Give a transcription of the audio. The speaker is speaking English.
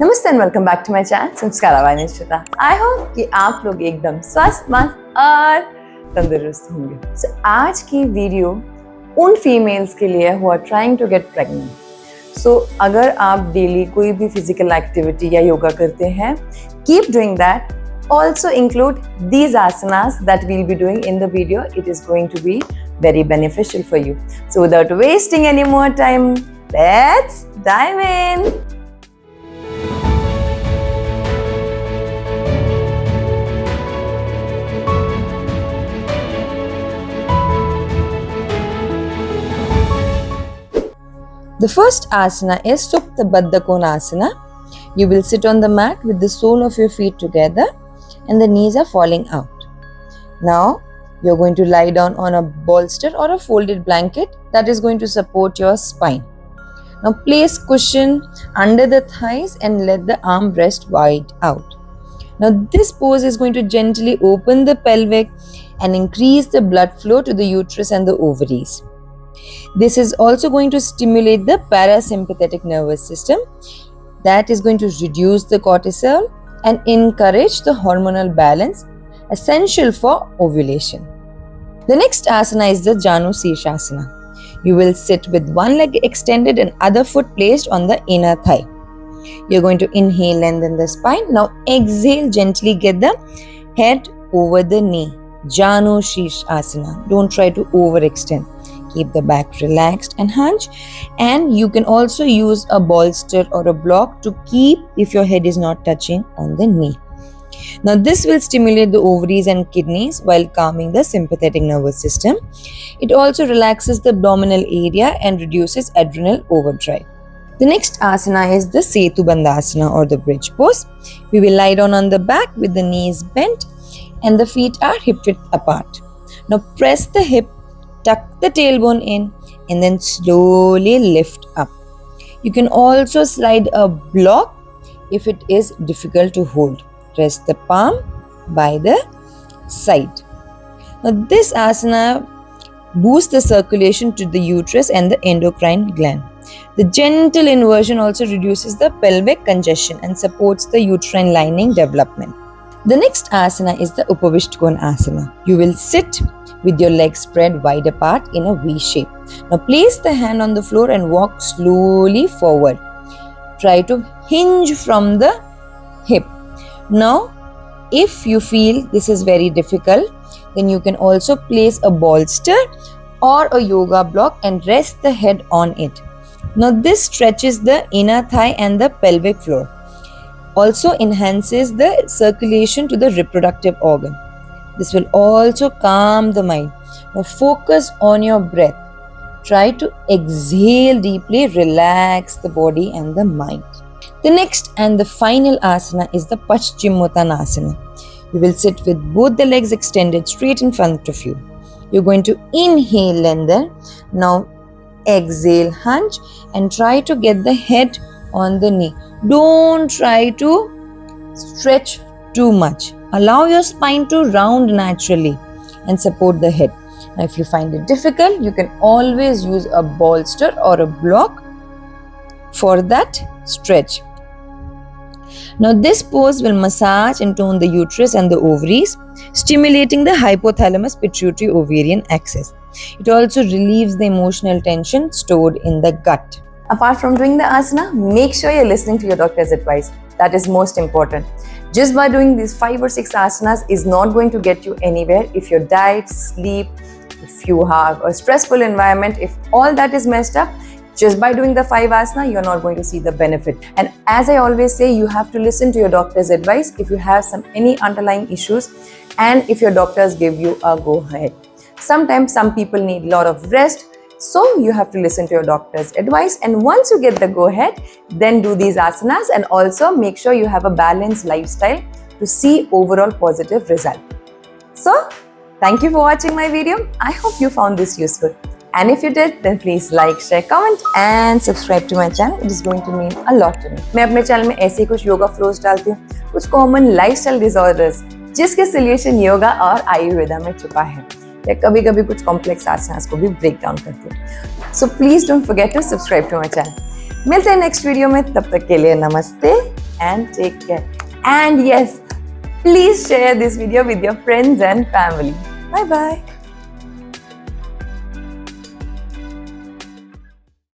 नमस्ते and welcome back to my channel Sanskar by Nishchita. I hope कि आप लोग एकदम स्वस्थ, मस्त और तंदुरुस्त होंगे। So, आज की वीडियो उन फीमेल्स के लिए who are trying to get pregnant. So अगर आप डेली कोई भी फिजिकल एक्टिविटी या योगा करते हैं, keep doing that. Also include these asanas that we'll be doing in the video. It is going to be very beneficial for you. So without wasting any more time, let's dive in. The first asana is Supta Baddha Konasana. You will sit on the mat with the sole of your feet together and the knees are falling out. Now, you're going to lie down on a bolster or a folded blanket that is going to support your spine. Now, place cushion under the thighs and let the arm rest wide out. Now, this pose is going to gently open the pelvic and increase the blood flow to the uterus and the ovaries. This is also going to stimulate the parasympathetic nervous system that is going to reduce the cortisol and encourage the hormonal balance essential for ovulation. The next asana is the Janu Shirshasana. You will sit with one leg extended and other foot placed on the inner thigh. You're going to inhale, lengthen the spine. Now exhale, gently get the head over the knee. Janu Shirshasana. Don't try to overextend. Keep the back relaxed and hunch, and you can also use a bolster or a block to keep if your head is not touching on the knee. Now this will stimulate the ovaries and kidneys while calming the sympathetic nervous system. It also relaxes the abdominal area and reduces adrenal overdrive. The next asana is the Setu Bandhasana or the bridge pose. We will lie down on the back with the knees bent and the feet are hip width apart. Now press the hip, tuck the tailbone in and then slowly lift up. You can also slide a block if it is difficult to hold. Rest the palm by the side. Now this asana boosts the circulation to the uterus and the endocrine gland. The gentle inversion also reduces the pelvic congestion and supports the uterine lining development. The next asana is the Upavishtkona Asana. You will sit with your legs spread wide apart in a V shape. Now place the hand on the floor and walk slowly forward. Try to hinge from the hip. Now, if you feel this is very difficult, then you can also place a bolster or a yoga block and rest the head on it. Now this stretches the inner thigh and the pelvic floor. Also enhances the circulation to the reproductive organ. This will also calm the mind. Now focus on your breath. Try to exhale deeply, relax the body and the mind. The next and the final asana is the Paschimottanasana. You will sit with both the legs extended straight in front of you. You're going to inhale, lengthen. Now exhale, hunch and try to get the head on the knee. Don't try to stretch too much. Allow your spine to round naturally and support the head. Now, if you find it difficult, you can always use a bolster or a block for that stretch. Now, this pose will massage and tone the uterus and the ovaries, stimulating the hypothalamus pituitary ovarian axis. It also relieves the emotional tension stored in the gut. Apart from doing the asana, make sure you're listening to your doctor's advice. That is most important. Just by doing these 5 or 6 asanas is not going to get you anywhere if your diet, sleep, if you have a stressful environment, if all that is messed up, just by doing the 5 asana, you're not going to see the benefit. And as I always say, you have to listen to your doctor's advice if you have any underlying issues and if your doctors give you a go ahead. Sometimes some people need a lot of rest. So you have to listen to your doctor's advice, and once you get the go ahead, then do these asanas and also make sure you have a balanced lifestyle to see overall positive result. So thank you for watching my video. I hope you found this useful. And if you did, then please like, share, comment and subscribe to my channel. It is going to mean a lot to me. मैं अपने channel में ऐसे कुछ yoga flows डालती हूँ, कुछ common lifestyle disorders जिसके solution yoga और आयुर्वेदा में छुपा है, या कभी कभी कुछ कॉम्प्लेक्स आसनास को भी ब्रेक डाउन करती हूँ. So please don't forget to subscribe to my channel. मिलते हैं नेक्स्ट वीडियो में, तब तक के लिए नमस्ते. and take care. And yes, please share this video with your friends and family. Bye bye.